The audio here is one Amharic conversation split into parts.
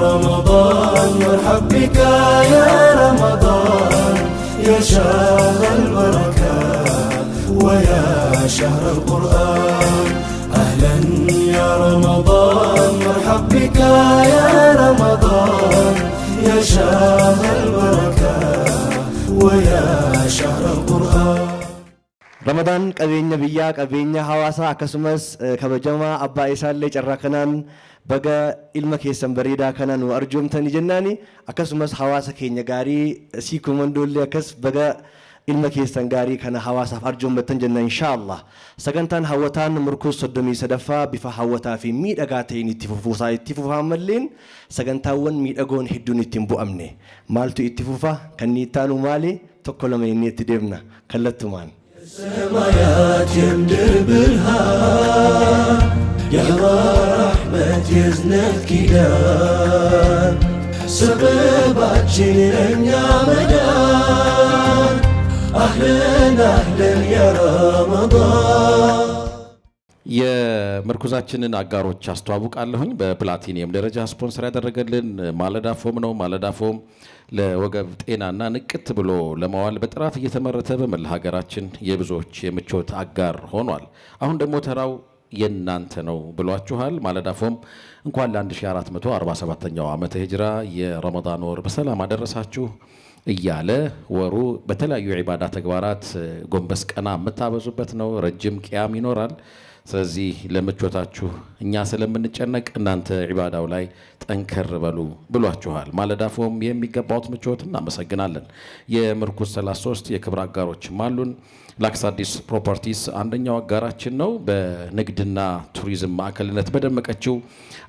رمضان مرحب بك يا رمضان يا شهر البركات ويا شهر القرآن أهلا يا رمضان مرحب بك يا رمضان يا شهر البركات ويا شهر القرآن رمضان قبينة بيا قبينة حواسا كسمس كبجمع أبا إسالي جراكنان بقى إلما كيسان بريدا كنان وأرجوم تاني جناني أكسمس حواسا كينيا غاري سيكو من دولي أكس بقى إلما كيسان غاري كان حواسا أرجوم تنجنان إن شاء الله سكنتان حواتان مركوز صدمي سدفا بفا حواتا في ميد أغاتين اتفوفوسا اتفوفا ملين سكنتاون ميد أغون هدون اتنبو أمني مالتو اتفوفا كنيتانو مالي تقلما ينيت ديبنا كالتو مان السمايات يمدر برهان يا رحمة يزنت كيدان سبباتشن يا مدان أهلا أهلا يا رمضان የምርኩዛችንን አጋሮች አስተዋውቃለሁኝ። በፕላቲኒየም ደረጃ ስፖንሰር ያደረገልን ማለዳፎም ነው። ማለዳፎም ለወገብ ጤናና ንቅት ብሎ ለማዋል በጥራት እየተመረተ በመላ ሀገራችን የብዙዎች የምቾት አጋር ሆኗል። አሁን ደግሞ ተራው የናንተ ነው ብሏችኋል። ማለዳፎም እንኳን ለ1447ኛው ዓመተ ሂጅራ የረመዳን ወር በሰላም አደረሳችሁ እያለ ወሩ በተለያዩ ዒባዳ ተግባራት ጎንበስ ቀና የምታበዙበት ነው። ረጅም ቂያም ይኖራል። ስለዚህ ለምቾታችሁ እኛ ስለምንጨነቅ እናንተ ዒባዳው ላይ ጠንከር በሉ ብሏችኋል። ማለዳፎም የሚገባውት ምቾት እናመሰግናለን። የምርኩዝ 33 የክብር አጋሮችም አሉን። ላክሳዲስ ፕሮፐርቲስ አንደኛው አጋራችን ነው። በንግድና ቱሪዝም ማዕከልነት በደመቀችው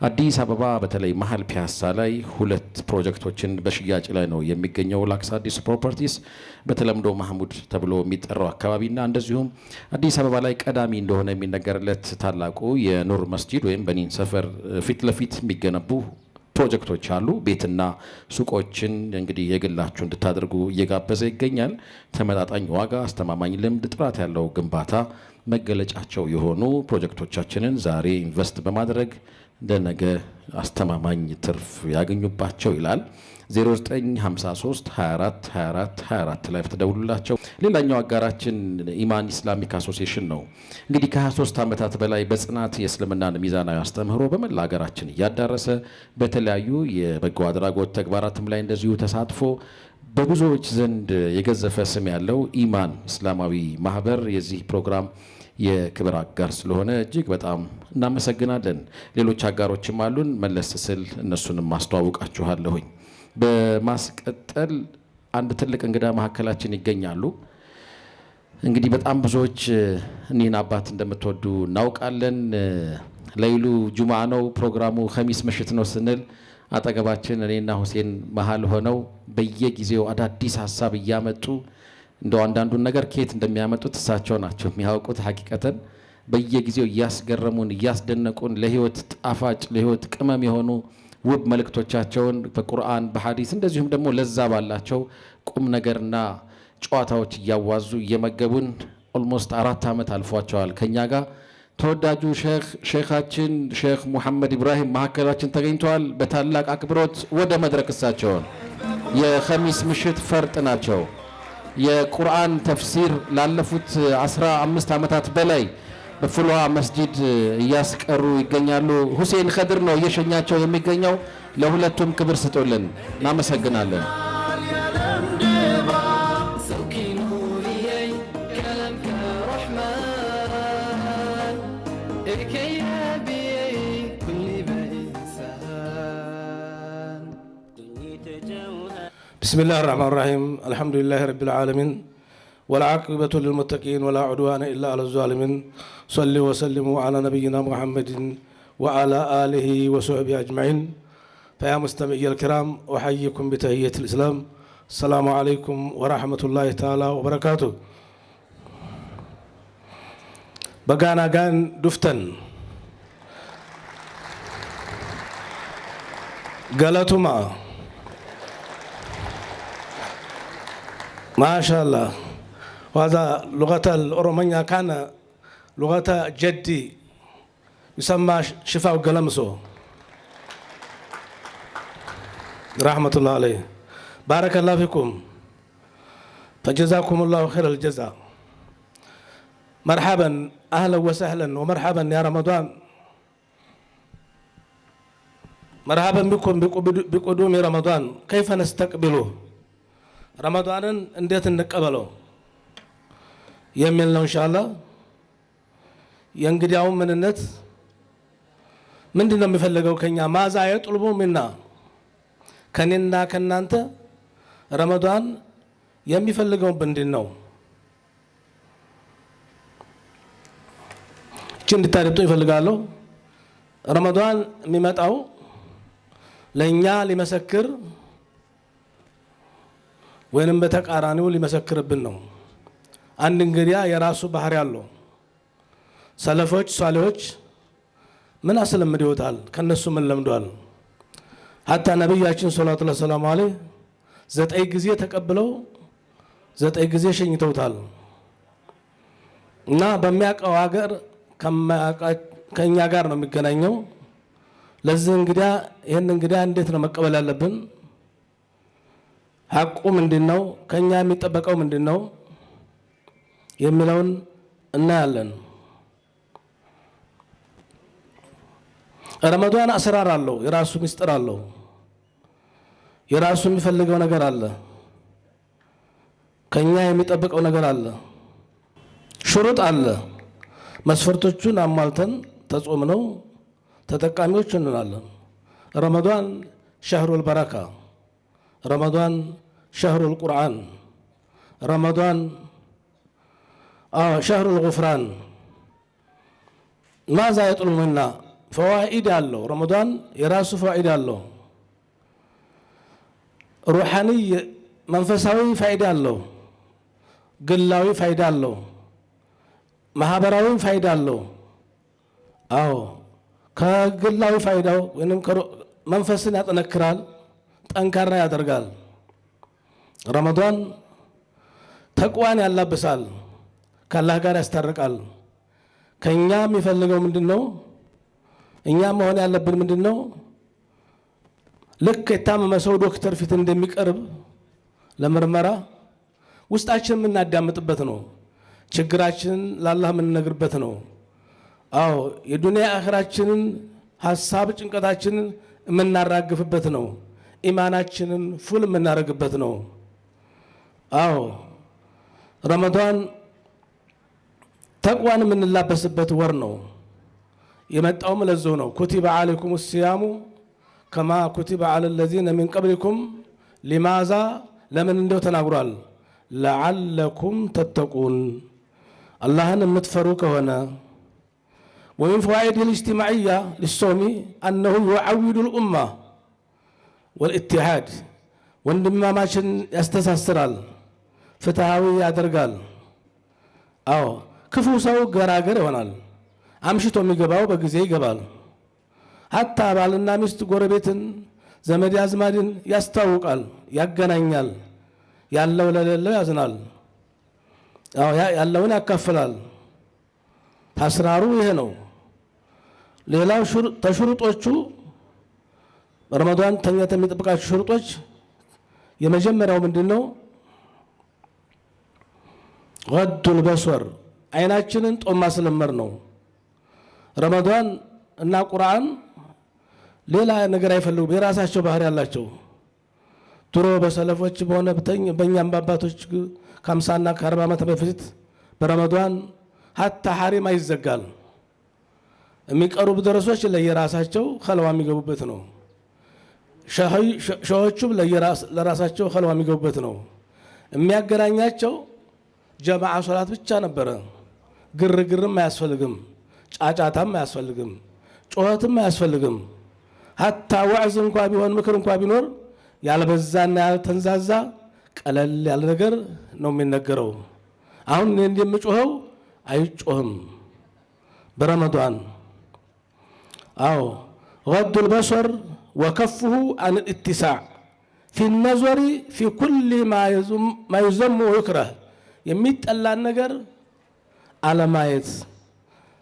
አዲስ አበባ በተለይ መሀል ፒያሳ ላይ 2 ፕሮጀክቶችን በሽያጭ ላይ ነው የሚገኘው። ላክሳዲስ ፕሮፐርቲስ በተለምዶ ማህሙድ ተብሎ የሚጠራው አካባቢና እንደዚሁም አዲስ አበባ ላይ ቀዳሚ እንደሆነ የሚነገርለት ታላቁ የኑር መስጂድ ወይም በኒን ሰፈር ፊት ለፊት የሚገነቡ ፕሮጀክቶች አሉ። ቤትና ሱቆችን እንግዲህ የግላችሁ እንድታደርጉ እየጋበዘ ይገኛል። ተመጣጣኝ ዋጋ፣ አስተማማኝ ልምድ፣ ጥራት ያለው ግንባታ መገለጫቸው የሆኑ ፕሮጀክቶቻችንን ዛሬ ኢንቨስት በማድረግ ለነገ አስተማማኝ ትርፍ ያገኙባቸው ይላል። 0953 24 24 24 ላይ ተደውሉላቸው። ሌላኛው አጋራችን ኢማን ኢስላሚክ አሶሲዬሽን ነው። እንግዲህ ከ23 ዓመታት በላይ በጽናት የእስልምናን ሚዛናዊ አስተምህሮ በመላ ሀገራችን እያዳረሰ በተለያዩ የበጎ አድራጎት ተግባራትም ላይ እንደዚሁ ተሳትፎ በብዙዎች ዘንድ የገዘፈ ስም ያለው ኢማን እስላማዊ ማህበር የዚህ ፕሮግራም የክብር አጋር ስለሆነ እጅግ በጣም እናመሰግናለን። ሌሎች አጋሮችም አሉን። መለስ ስል እነሱንም ማስተዋወቃችኋለሁኝ። በማስቀጠል አንድ ትልቅ እንግዳ መካከላችን ይገኛሉ። እንግዲህ በጣም ብዙዎች እኒህን አባት እንደምትወዱ እናውቃለን። ለይሉ ጁምዓ ነው፣ ፕሮግራሙ ኸሚስ ምሽት ነው ስንል አጠገባችን እኔና ሁሴን መሀል ሆነው በየጊዜው አዳዲስ ሀሳብ እያመጡ እንደው አንዳንዱን ነገር ከየት እንደሚያመጡት እሳቸው ናቸው የሚያውቁት። ሐቂቀተን በየጊዜው እያስገረሙን እያስደነቁን ለህይወት ጣፋጭ ለህይወት ቅመም የሆኑ ውብ መልእክቶቻቸውን በቁርአን በሐዲስ እንደዚሁም ደግሞ ለዛ ባላቸው ቁም ነገርና ጨዋታዎች እያዋዙ እየመገቡን ኦልሞስት 4 ዓመት አልፏቸዋል ከኛ ጋር። ተወዳጁ ሼኻችን ሼክ ሙሐመድ ኢብራሂም መካከላችን ተገኝተዋል። በታላቅ አክብሮት ወደ መድረክ እሳቸውን የኸሚስ ምሽት ፈርጥ ናቸው። የቁርአን ተፍሲር ላለፉት 15 ዓመታት በላይ በፍልውሃ መስጂድ እያስቀሩ ይገኛሉ። ሁሴን ኸድር ነው እየሸኛቸው የሚገኘው። ለሁለቱም ክብር ስጡልን። እናመሰግናለን። بسم الله الرحمن الرحيم الحمد لله رب العالمين والعاقبة للمتقين ولا عدوان إلا على الظالمين صلوا وسلموا على نبينا محمد وعلى آله وصحبه أجمعين. فيا مستمعي الكرام أحييكم بتحية الإسلام. السلام عليكم ورحمة الله تعالى وبركاته. بقانا قان دفتن قالتما ما شاء الله. وهذا لغة الأورومية كان لغة جدي يسمى شفاء قلمسو. ረሕመቱላህ አለይህ ባረከላሁ ፊኩም ፈጀዛኩሙላሁ ኸይረል ጀዛ መርሐበን አህለን ወሰህለን ወመርሐበን ያ ረመዷን መርሐበን ቢኩም ቢቁዱሚ ረመዷን ከይፈ ነስተቅቢሉ ረመዷንን እንዴት እንቀበለው የሚል ነው ኢንሻአላህ። የእንግዲያውን ምንነት ምንድን ነው የሚፈልገው ከኛ ማዛ የጥልቡ ሚና ከኔና ከናንተ ረመዷን የሚፈልገው ምንድን ነው? እቺ እንድታደምጡ ይፈልጋለሁ። ረመዷን የሚመጣው ለእኛ ሊመሰክር ወይንም በተቃራኒው ሊመሰክርብን ነው። አንድ እንግዲያ የራሱ ባህሪ አለው። ሰለፎች ሷሊሆች ምን አስለምደውታል? ከነሱ ምን ለምዷል? ሀታ ነቢያችን ሰለላሁ ዐለይሂ ወሰለም 9 ጊዜ ተቀብለው 9 ጊዜ ሸኝተውታል። እና በሚያውቀው ሀገር ከእኛ ጋር ነው የሚገናኘው። ለዚህ እንግዲያ ይህን እንግዲያ እንዴት ነው መቀበል ያለብን? ሀቁ ምንድን ነው? ከእኛ የሚጠበቀው ምንድን ነው የሚለውን እናያለን። ረመዷን አስራር አለው፣ የራሱ ምስጢር አለው፣ የራሱ የሚፈልገው ነገር አለ፣ ከኛ የሚጠብቀው ነገር አለ፣ ሽሩጥ አለ። መስፈርቶቹን አሟልተን ተጾምነው ተጠቃሚዎች እንሆናለን። ረመዷን ሸህሩል በረካ፣ ረመዷን ሸህሩል ቁርአን፣ ረመዷን ሸህሩል ጉፍራን። ማዛ የጥሉብ ሚና ፈዋኢድ አለው። ረመዷን የራሱ ፈዋኢድ አለው። ሩሓኒ መንፈሳዊ ፋይዳ አለው፣ ግላዊ ፋይዳ አለው፣ ማህበራዊ ፋይዳ አለው። አዎ ከግላዊ ፋይዳው ወይም መንፈስን ያጠነክራል፣ ጠንካራ ያደርጋል። ረመዷን ተቅዋን ያላብሳል፣ ከአላህ ጋር ያስታርቃል። ከእኛ የሚፈልገው ምንድን ነው? እኛ መሆን ያለብን ምንድን ነው? ልክ የታመመ ሰው ዶክተር ፊት እንደሚቀርብ ለምርመራ ውስጣችን የምናዳምጥበት ነው። ችግራችንን ለአላህ የምንነግርበት ነው። አዎ የዱንያ አኺራችንን ሀሳብ ጭንቀታችንን የምናራግፍበት ነው። ኢማናችንን ፉል የምናደርግበት ነው። አዎ ረመዷን ተቅዋን የምንላበስበት ወር ነው። የመጣውም ለዚሁ ነው። ኩቲበ ዓለይኩም ሲያሙ ከማ ኩቲበ ዓለ ለዚነ ሚን ቀብሊኩም ሊማዛ ለምን እንደው ተናግሯል። ለዓለኩም ተተቁን አላህን የምትፈሩ ከሆነ ወሚን ፈዋኢድ ልእጅትማዕያ ሊሶሚ አነሁ ዩዓዊዱ ልኡማ ወልኢትሓድ ወንድማማችን ያስተሳስራል፣ ፍትሃዊ ያደርጋል። አዎ ክፉ ሰው ገራገር ይሆናል። አምሽቶ የሚገባው በጊዜ ይገባል። ሀታ ባልና ሚስት ጎረቤትን፣ ዘመድ አዝማድን ያስታውቃል፣ ያገናኛል። ያለው ለሌለው ያዝናል፣ ያለውን ያካፍላል። ታስራሩ ይሄ ነው። ሌላው ተሽሩጦቹ ረመዷን ተኛተ የሚጠብቃቸው ሽሩጦች የመጀመሪያው ምንድን ነው? ገዱል በሶር አይናችንን ጦም ማስለመር ነው። ረመዷን እና ቁርአን ሌላ ነገር አይፈልጉም። የራሳቸው ባህሪ ያላቸው ድሮ በሰለፎች በሆነ በእኛም በአባቶች ከ50 እና ከ40 ዓመት በፊት በረመዷን ሀታ ሐሪም አይዘጋል። የሚቀሩብ ደረሶች ለየራሳቸው ኸልዋ የሚገቡበት ነው። ሸሆቹም ለራሳቸው ኸልዋ የሚገቡበት ነው። የሚያገናኛቸው ጀማዓ ሶላት ብቻ ነበረ። ግርግርም አያስፈልግም፣ ጫጫታም አያስፈልግም፣ ጩኸትም አያስፈልግም። ሀታ ዋዕዝ እንኳ ቢሆን ምክር እንኳ ቢኖር ያልበዛና ያልተንዛዛ ቀለል ያለ ነገር ነው የሚነገረው። አሁን እንደምጮኸው አይጮህም በረመዷን። አዎ ገዱል በሶር ወከፍሁ አን ልኢትሳዕ ፊ ነዞሪ ፊ ኩል ማ ዩዘሙ ወዩክረህ የሚጠላን ነገር አለማየት፣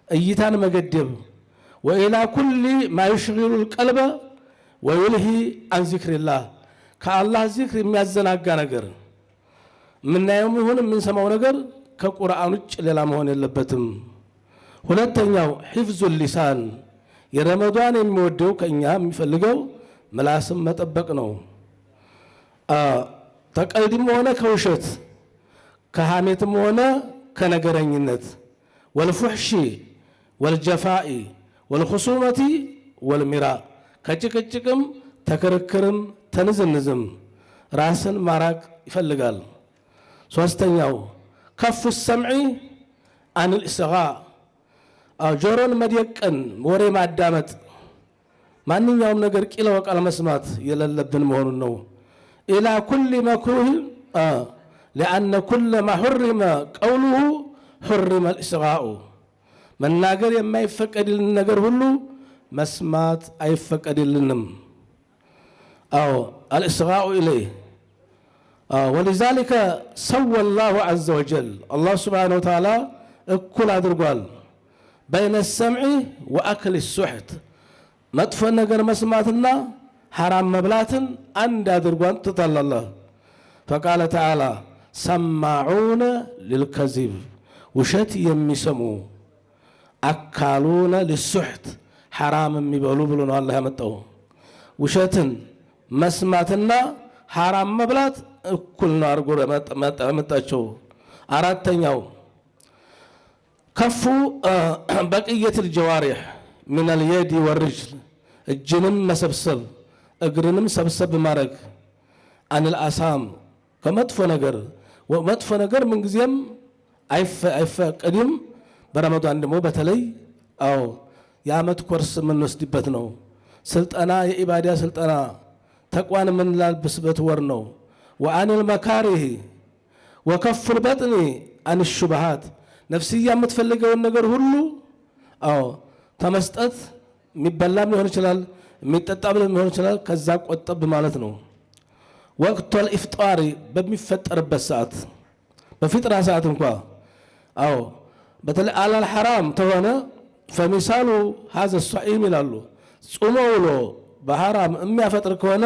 እይታን መገደብ። ወኢላ ኩል ማ ዩሽጊሉ ልቀልበ ወዩልሂ አን ዚክሪላህ ከአላህ ዚክር የሚያዘናጋ ነገር ምናየውም ይሁን የምንሰማው ነገር ከቁርአን ውጭ ሌላ መሆን የለበትም። ሁለተኛው ሒፍዙ ሊሳን የረመዳን የሚወደው ከኛ የሚፈልገው ምላስም መጠበቅ ነው። ተቀልድም ሆነ ከውሸት ከሐሜትም ሆነ ከነገረኝነት ወልፉሕሺ ወልጀፋኢ ወልኹሱመቲ ወልሚራ ከጭቅጭቅም ተክርክርም ተንዝንዝም ራስን ማራቅ ይፈልጋል። ሶስተኛው ከፉ ሰምዒ አን ልእስጋ ጆሮን መደቀን ወሬ ማዳመጥ ማንኛውም ነገር ቂለ ወቃል መስማት የሌለብን መሆኑን ነው። ኢላ ኩል መክሩህ ሊአነ ኩለ ማ ሑሪመ ቀውሉሁ ሑሪመ ልእስጋኡ መናገር የማይፈቀድልን ነገር ሁሉ መስማት አይፈቀድልንም። الإصغاء إليه ولذلك سوى الله عز وجل الله سبحانه وتعالى كل أدرقال بين السمع وأكل السحت مدفع نقر مسماتنا حرام مبلات عند أدرقال تطلع الله فقال تعالى سماعون للكذب وشت يمسمو أكالون للسحت حرام مبلو بلون الله يمتو وشتن መስማትና حرام መብላት እኩል ነው አርጎ መጣቸው። አራተኛው ከፉ በቅየት الجوارح من اليد والرجل እጅንም መሰብሰብ እግርንም ሰብሰብ ማድረግ عن الآثام ከመጥፎ ነገር ምን ጊዜም አይፈቀድም። በረመዳን ደግሞ በተለይ የዓመት ኮርስ የምንወስድበት ነው። ስልጠና የኢባዳ ስልጠና ተቋን የምንላበስበት ወር ነው። وعن المكاره وكف البطن عن الشبهات ነፍስያ የምትፈልገውን ነገር ሁሉ ተመስጠት የሚበላም ሊሆን ይችላል የሚጠጣም ሊሆን ይችላል ከዛ ቆጠብ ማለት ነው። ወቅቱ الافطار በሚፈጠርበት ሰዓት በፍጥራ ሰዓት እንኳን በተለይ አላል ሐራም ተሆነ فمثال هذا الصائم ይላሉ ጾሞ ውሎ በሐራም የሚያፈጥር ከሆነ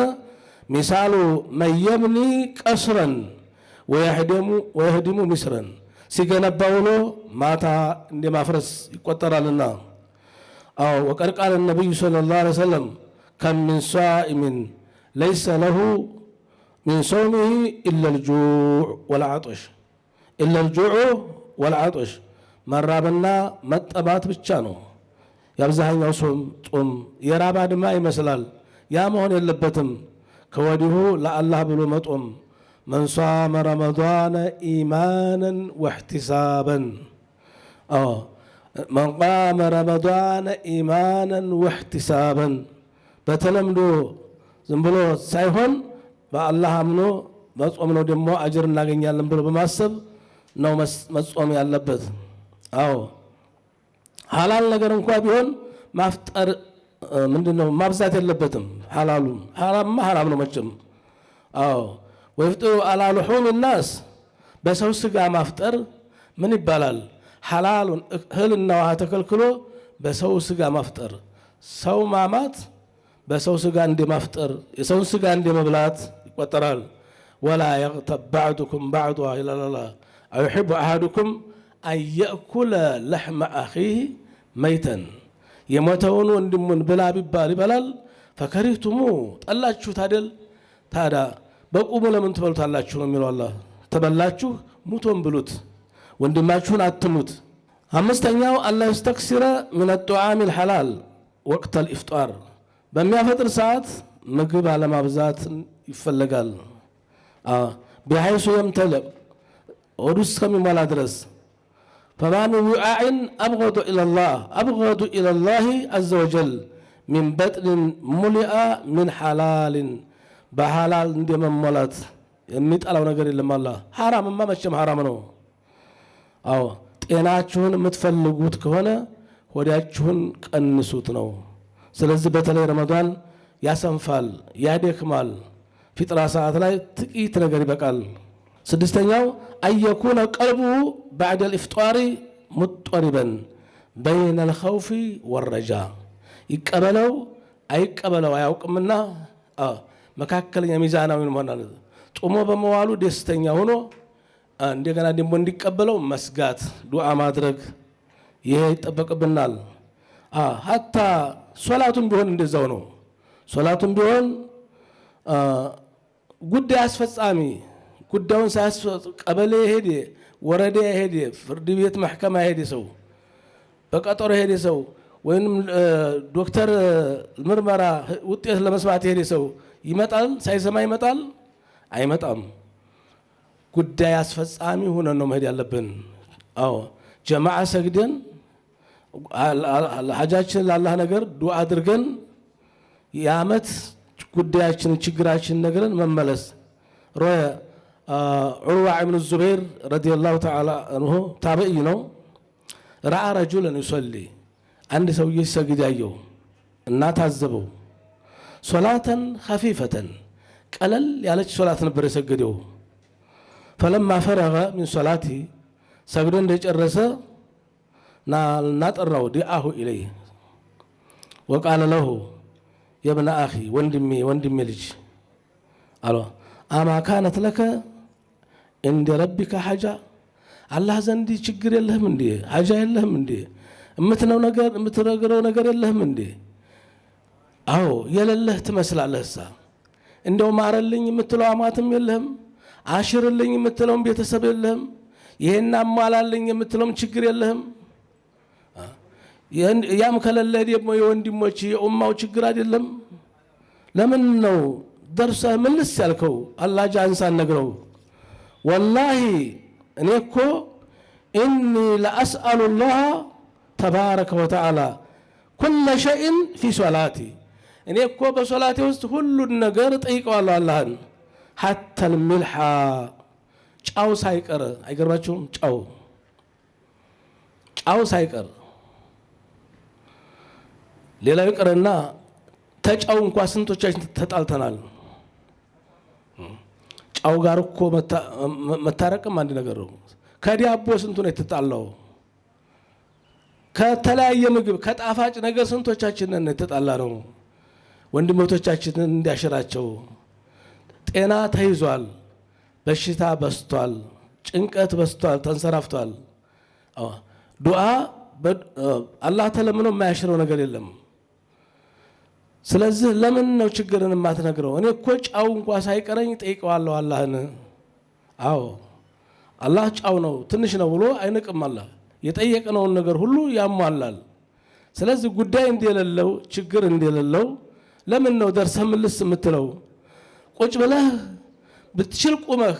ሚሳሉ መየምኒ ቀስረን ወይህድሙ ሚስረን ሲገነባ ውሎ ማታ እንደማፍረስ ይቆጠራልና። ወቀድ ቃለ ነቢዩ ሰለላሁ ዐለይሂ ወሰለም ከም ሚን ሷኢሚን ለይሰ ለሁ ሚን ሶውሚሂ ኢላ ልጁዕ ወልዓጦሽ መራብና መጠባት ብቻ ነው። የአብዛኛው ጾም የራብ አድማ ይመስላል። ያ መሆን የለበትም። ከወዲሁ ለአላህ ብሎ መጦም መን ሷመ ረመዳነ ኢማናን ወሕቲሳበን መን ቃመ ረመዳነ ኢማናን ወሕቲሳበን በተለምዶ ዝም ብሎ ሳይሆን በአላህ አምኖ መጾም ነው። ደግሞ አጅር እናገኛለን ብሎ በማሰብ ነው መጾም ያለበት። ሐላል ነገር እንኳን ቢሆን ማፍጠር ምንድነው ማብዛት የለበትም። ሐላሉን ሐራም ነው መቼም። ወይፍጥሩ አላ ሉሑም الناس በሰው ስጋ ማፍጠር ምን ይባላል? ሐላሉን እህልና ውሃ ተከልክሎ በሰው ስጋ ማፍጠር፣ ሰው ማማት በሰው ስጋ እንደ ማፍጠር የሰው ስጋ እንደ መብላት ይቆጠራል። ወላ يغتب بعضكم بعضا الى الله ايحب احدكم ان ياكل لحم اخيه ميتا የሞተውን ወንድሙን ብላ ቢባል ይበላል። ፈከሪቱሙ ጠላችሁት አይደል? ታዲያ በቁሙ ለምን ትበሉታላችሁ ነው የሚለው አላህ። ተበላችሁ ሙቶን ብሉት፣ ወንድማችሁን አትሙት። አምስተኛው አላህ ይስተክሲረ ምን الطعام الحلال وقت الافطار በሚያፈጥር ሰዓት ምግብ አለማብዛት ይፈልጋል። بحيث يمتلئ ወዱስ ከሚሞላ ድረስ فما من وعاء أبغض إلى الله عز وجل من بطن ملئ من حلال بحلال عندما مولات يميت على نجار إلا الله حرام ما مشيم حرام نو ጤናችሁን የምትፈልጉት ከሆነ ወዲያችሁን ቀንሱት ነው። ስለዚህ በተለይ ረመዳን ያሰንፋል ያደክማል። ፊጥራ ሰዓት ላይ ጥቂት ነገር ይበቃል። ስድስተኛው አየኩነ ቀልቡ بعد الافطار مضطربا بين الخوف والرجاء ይቀበለው አይቀበለው አያውቅምና መካከለኛ ሚዛናዊ መሆን አለ። ጾሞ በመዋሉ ደስተኛ ሆኖ እንደገና ደግሞ እንዲቀበለው መስጋት ዱዓ ማድረግ ይሄ ይጠበቅብናል። ሀታ ሶላቱም ቢሆን እንደዛው ነው። ሶላቱም ቢሆን ጉዳይ አስፈጻሚ ጉዳዩን ቀበሌ ሄደ፣ ወረዳ ሄደ፣ ፍርድ ቤት ማህከማ ሄደ ሰው በቀጠሮ ሄደ ሰው ወይም ዶክተር ምርመራ ውጤት ለመስማት ሄደ ሰው ይመጣል? ሳይሰማ ይመጣል? አይመጣም። ጉዳይ አስፈጻሚ ሆነን ነው መሄድ ያለብን። ጀማዓ ሰግደን ሀጃችን ለአላህ ነገር ዱዓ አድርገን የዓመት ጉዳያችን ችግራችን ነገርን መመለስ። ሮየ ዑርዋ ኢብኑ ዙበይር ረዲየላሁ ተዓላ አንሁ ታበይ ነው። ረአ ረጁለን ይሰሊ አንድ ሰውዬ ሲሰግድ ያየው እና ታዘበው። ሶላተን ኸፊፈተን ቀለል ያለች ሶላት ነበር የሰገደው። ፈለማ ፈረገ ሚን ሶላቲ ሰግዶ እንደጨረሰ ናጠራው ዲአሁ ኢለይህ ወቃለ ለሁ የብነ አኺ ወንድሜ ልጅ አሎ አማ ካነት ለከ እንደ ረቢከ ሐጃ አላህ ዘንድ ችግር የለህም እንዴ? ሐጃ የለህም እንዴ? የምትነግረው ነገር የለህም እንዴ? አዎ የሌለህ ትመስላለህሳ። እንደው ማረልኝ የምትለው አማትም የለህም፣ አሽርልኝ የምትለውም ቤተሰብ የለህም፣ ይሄን አሟላልኝ የምትለውም ችግር የለህም። ያም ከሌለ ደግሞ የወንድሞች የኡማው ችግር አይደለም? ለምን ነው ደርሰህ ምልስ ያልከው? አላህ ጃንሳን ነግረው ወላሂ እኔ እኮ ኢኒ ለአስአሉላህ ተባረከ ወተዓላ ኩለ ሸይን ፊ ሶላቲ እኔ እኮ በሶላቴ ውስጥ ሁሉን ነገር ጠይቀዋለሁ አላህን ሐተል ሚልሓ ጫው ሳይቀር። አይገርማችሁም? ጫው ሳይቀር ሌላው ይቀርና ተጫው እንኳ ስንቶቻችን ተጣልተናል። ጫው ጋር እኮ መታረቅም አንድ ነገር ነው። ከዲያቦ ስንቱ ነው የተጣላው? ከተለያየ ምግብ ከጣፋጭ ነገር ስንቶቻችንን የተጣላ ነው። ወንድሞቻችንን እንዲያሽራቸው ጤና ተይዟል፣ በሽታ በስቷል፣ ጭንቀት በስቷል፣ ተንሰራፍቷል። ዱዓ አላህ ተለምኖ የማያሽረው ነገር የለም። ስለዚህ ለምን ነው ችግርን የማትነግረው? እኔ እኮ ጫው እንኳ ሳይቀረኝ ጠይቀዋለሁ አላህን። አዎ አላህ ጫው ነው ትንሽ ነው ብሎ አይንቅም። አላህ የጠየቅነውን ነገር ሁሉ ያሟላል። ስለዚህ ጉዳይ እንደሌለው ችግር እንደሌለው ለምን ነው ደርሰህ ምልስ የምትለው? ቁጭ ብለህ ብትችል ቁመህ፣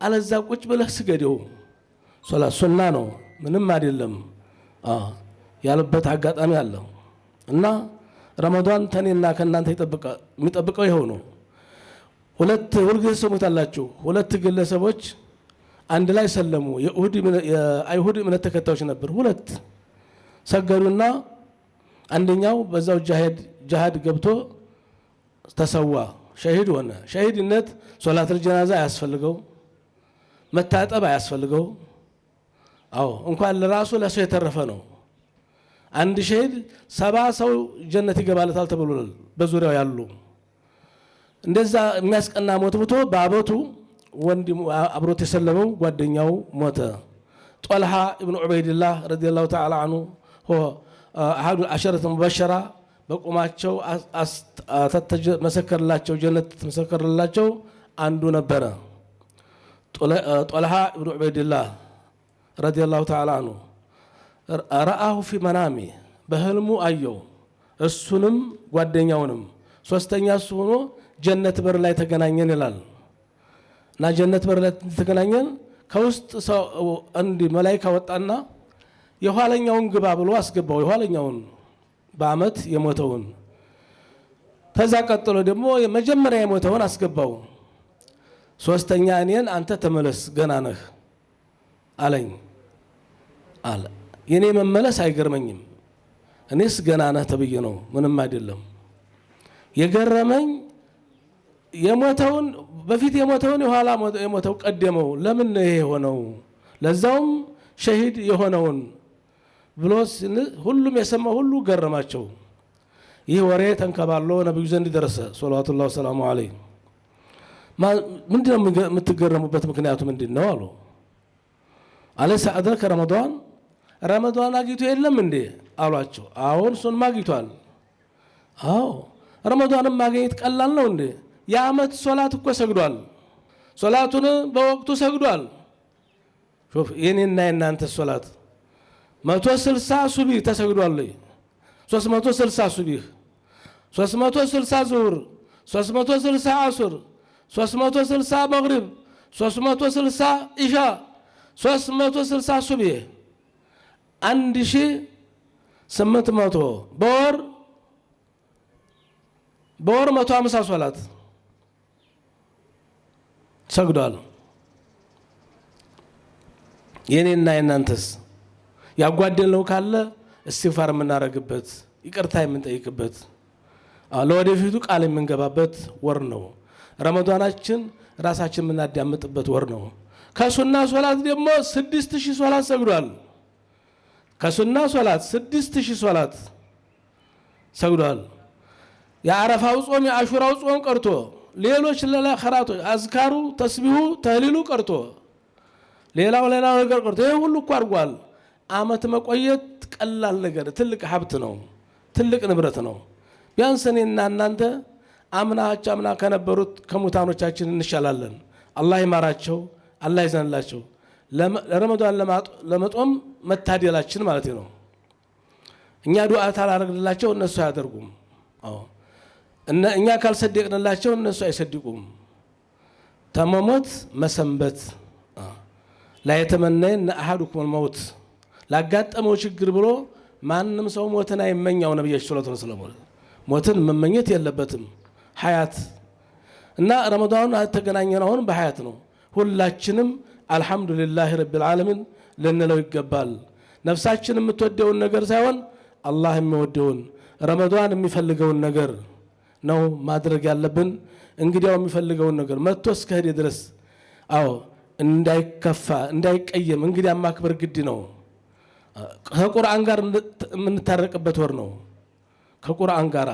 አለዛ ቁጭ ብለህ ስገደው። ሶላት ሱና ነው ምንም አይደለም ያለበት አጋጣሚ አለ እና ረመዳን ተኔና ከእናንተ የሚጠብቀው ይኸው ነው። ሁልጊዜ ሰሙታላችሁ። ሁለት ግለሰቦች አንድ ላይ ሰለሙ። የአይሁድ እምነት ተከታዮች ነበር። ሁለት ሰገዱና አንደኛው በዛው ጃሃድ ገብቶ ተሰዋ፣ ሸሂድ ሆነ። ሸሂድነት ሶላተል ጀናዛ አያስፈልገው፣ መታጠብ አያስፈልገው። እንኳን ለራሱ ለሰው የተረፈ ነው። አንድ ሸሂድ 70 ሰው ጀነት ይገባለታል ተብሏል። በዙሪያው ያሉ እንደዛ የሚያስቀና ሞት ብቶ በአበቱ ወንድሙ አብሮት የሰለመው ጓደኛው ሞተ። ጦልሃ ኢብኑ ዑበይድላህ ረዲየላሁ ተዓላ አንሁ አሐዱ አሸረተ ሙበሸራ በቁማቸው መሰከረላቸው ጀነት መሰከረላቸው አንዱ ነበረ። ጦልሃ ኢብኑ ዑበይድላህ ረዲየላሁ ተዓላ አንሁ ረአሁ ፊ መናሚ በህልሙ አየው፣ እሱንም ጓደኛውንም። ሶስተኛ እሱ ሆኖ ጀነት በር ላይ ተገናኘን ይላል እና ጀነት በር ላይ ተገናኘን። ከውስጥ ሰው አንድ መላእክት ወጣና የኋለኛውን ግባ ብሎ አስገባው። የኋለኛውን በአመት የሞተውን። ከዛ ቀጥሎ ደግሞ የመጀመሪያ የሞተውን አስገባው። ሶስተኛ እኔን አንተ ተመለስ ገና ነህ አለኝ አለ። የኔ መመለስ አይገርመኝም፣ እኔስ ገና ነህ ተብዬ ነው፣ ምንም አይደለም። የገረመኝ የሞተውን በፊት የሞተውን የኋላ የሞተው ቀደመው። ለምን ይሄ የሆነው? ለዛውም ሸሂድ የሆነውን ብሎ ሁሉም የሰማው ሁሉ ገረማቸው። ይህ ወሬ ተንከባሎ ነብዩ ዘንድ ደረሰ ሰለላሁ ዐለይሂ ወሰለም። ምንድነው የምትገረሙበት ምክንያቱ ምንድነው አሉ። አለይሰ አድረከ ረመዳን አግኝቶ የለም እንዴ አሏቸው። አዎን እሱንም አግኝቷል። አዎ ረመዳንም ማግኘት ቀላል ነው እንዴ? የዓመት ሶላት እኮ ሰግዷል። ሶላቱን በወቅቱ ሰግዷል። ሹፍ የኔና የናንተ ሶላት 160 ሱብህ ተሰግዷል። 360 ሱብህ፣ 360 ዙሁር፣ 360 አሱር፣ 360 መግሪብ፣ 360 ኢሻ፣ 360 ሱብህ 1800 በወር 150 ሶላት ሰግዷል። የኔና የናንተስ ያጓደልነው ካለ እስትግፋር የምናደርግበት ይቅርታ የምንጠይቅበት ለወደፊቱ ቃል የምንገባበት ወር ነው። ረመዳናችን ራሳችን የምናዳምጥበት ወር ነው። ከሱና ሶላት ደግሞ 6000 ሶላት ሰግዷል። ከሱና ሶላት 6000 ሶላት ሰግዷል። የአረፋው ጾም የአሹራው ጾም ቀርቶ ሌሎች ለኸራቶች አዝካሩ ተስቢሁ ተህሊሉ ቀርቶ ሌላው ነገር ቀርቶ ይሄ ሁሉ እኮ አድርጓል። ዓመት መቆየት ቀላል ነገር ትልቅ ሀብት ነው፣ ትልቅ ንብረት ነው። ቢያንስ እኔና እናንተ አምና ከነበሩት ከሙታኖቻችን እንሻላለን። አላህ ይማራቸው፣ አላህ ይዘንላቸው። ለረመዳን ለመጦም መታደላችን ማለት ነው። እኛ ዱዓ ታላረግላቸው እነሱ አያደርጉም። እኛ ካልሰደቅንላቸው እነሱ አይሰድቁም። ተመሞት መሰንበት ላ የተመነየነ አሐዱኩም አልመውት ላጋጠመው ችግር ብሎ ማንም ሰው ሞትን አይመኛው። ነብያችን ሰለላሁ ዐለይሂ ወሰለም ሞትን መመኘት የለበትም። ሐያት እና ረመዳን ተገናኘን አሁን በሐያት ነው። ሁላችንም አልሐምዱሊላህ ረቢል ዓለሚን ልንለው ይገባል። ነፍሳችን የምትወደውን ነገር ሳይሆን አላህ የሚወደውን ረመዳን የሚፈልገውን ነገር ነው ማድረግ ያለብን። እንግዲያው የሚፈልገውን ነገር መጥቶ እስከሄደ ድረስ እንዳይከፋ እንዳይቀየም እንግዲያ ማክበር ግድ ነው። ከቁርአን ጋር የምንታረቅበት ወር ነው። ከቁርአን ጋር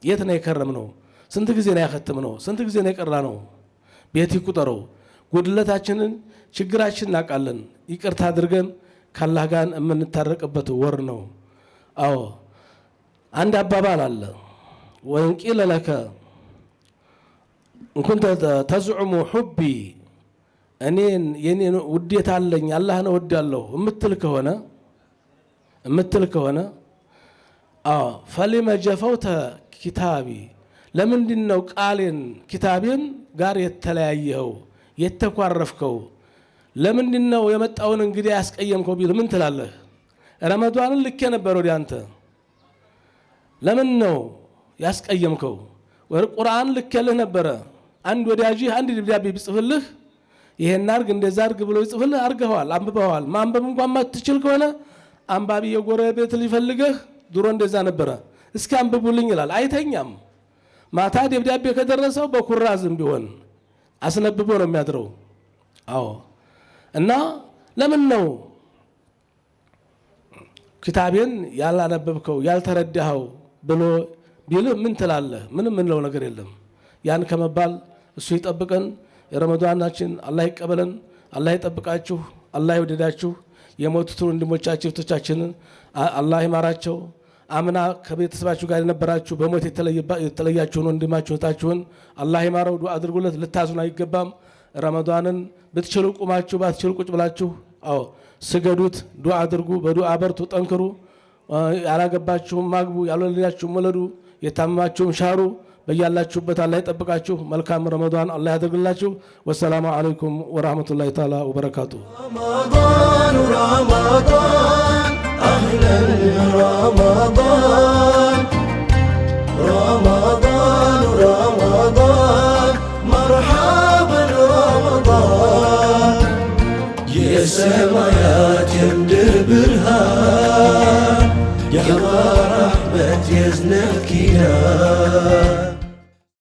የት ነው የከረምነው? ስንት ጊዜ ነው ያከተምነው? ስንት ጊዜ ነው የቀራ ነው? ቤት ይቁጠረው። ጉድለታችንን ችግራችንን እናውቃለን። ይቅርታ አድርገን ካላህ ጋር የምንታረቅበት ወር ነው። አንድ አባባል አለ። ወንቂለ ለከ እንኩንተ ተዝዑሙ ሑቢ የኔን ውዴታ አለኝ አላህን እወዳለሁ እምትል ከሆነ ፈሊመ ጀፈውተ ኪታቢ ለምንድን ነው ቃሌን ኪታቤን ጋር የተለያየኸው የተኳረፍከው? ለምንድን ነው የመጣውን እንግዲህ ያስቀየምከው ቢል ምን ትላለህ? ረመዳንን ልኬ ነበር ወደ አንተ ለምን ነው ያስቀየምከው? ቁርአን ልኬልህ ነበረ። አንድ ወዳጅህ አንድ ደብዳቤ ቢጽፍልህ ይሄን አርግ እንደዛ አርግ ብሎ ይጽፍልህ አርገዋል፣ አንብበዋል። ማንበብ እንኳን ማትችል ከሆነ አንባቢ የጎረቤት ሊፈልገህ ድሮ እንደዛ ነበረ እስኪ አንብቡልኝ ይላል። አይተኛም። ማታ ደብዳቤ ከደረሰው በኩራዝም ቢሆን አስነብቦ ነው የሚያድረው። እና ለምን ነው ኪታቤን ያላነበብከው ያልተረዳኸው ብሎ ቢል ምን ትላለህ? ምንም ምንለው ነገር የለም። ያን ከመባል እሱ ይጠብቀን። የረመዳናችን አላህ ይቀበለን። አላህ ይጠብቃችሁ። አላህ ይወደዳችሁ። የሞቱትን ወንድሞቻችሁ እህቶቻችንን አላህ ይማራቸው። አምና ከቤተሰባችሁ ጋር የነበራችሁ በሞት የተለያችሁን ወንድማችሁ እህታችሁን አላህ ይማረው። ዱዓ አድርጉለት። ልታዝኑ አይገባም። ረመዳንን ብትችሉ ቁማችሁ ባትችሉ ቁጭ ብላችሁ ስገዱት። ዱዓ አድርጉ። በዱዓ በርቱ፣ ጠንክሩ። ያላገባችሁም ማግቡ፣ ያልወለዳችሁም ወለዱ፣ የታመማችሁም ሻሩ። በያላችሁበት አላህ ይጠብቃችሁ። መልካም ረመዳን አላህ ያደርግላችሁ። ወሰላሙ አለይኩም ወራህመቱላሂ ተዓላ ወበረካቱ። ረመዳን ረመዳን አህለን ረመዳን ረመዳን ረመዳን መርሐበን ረመዳን የሰማያት የምድር ብርሃን የአላህ ረሕመት የዝነት ኪዳን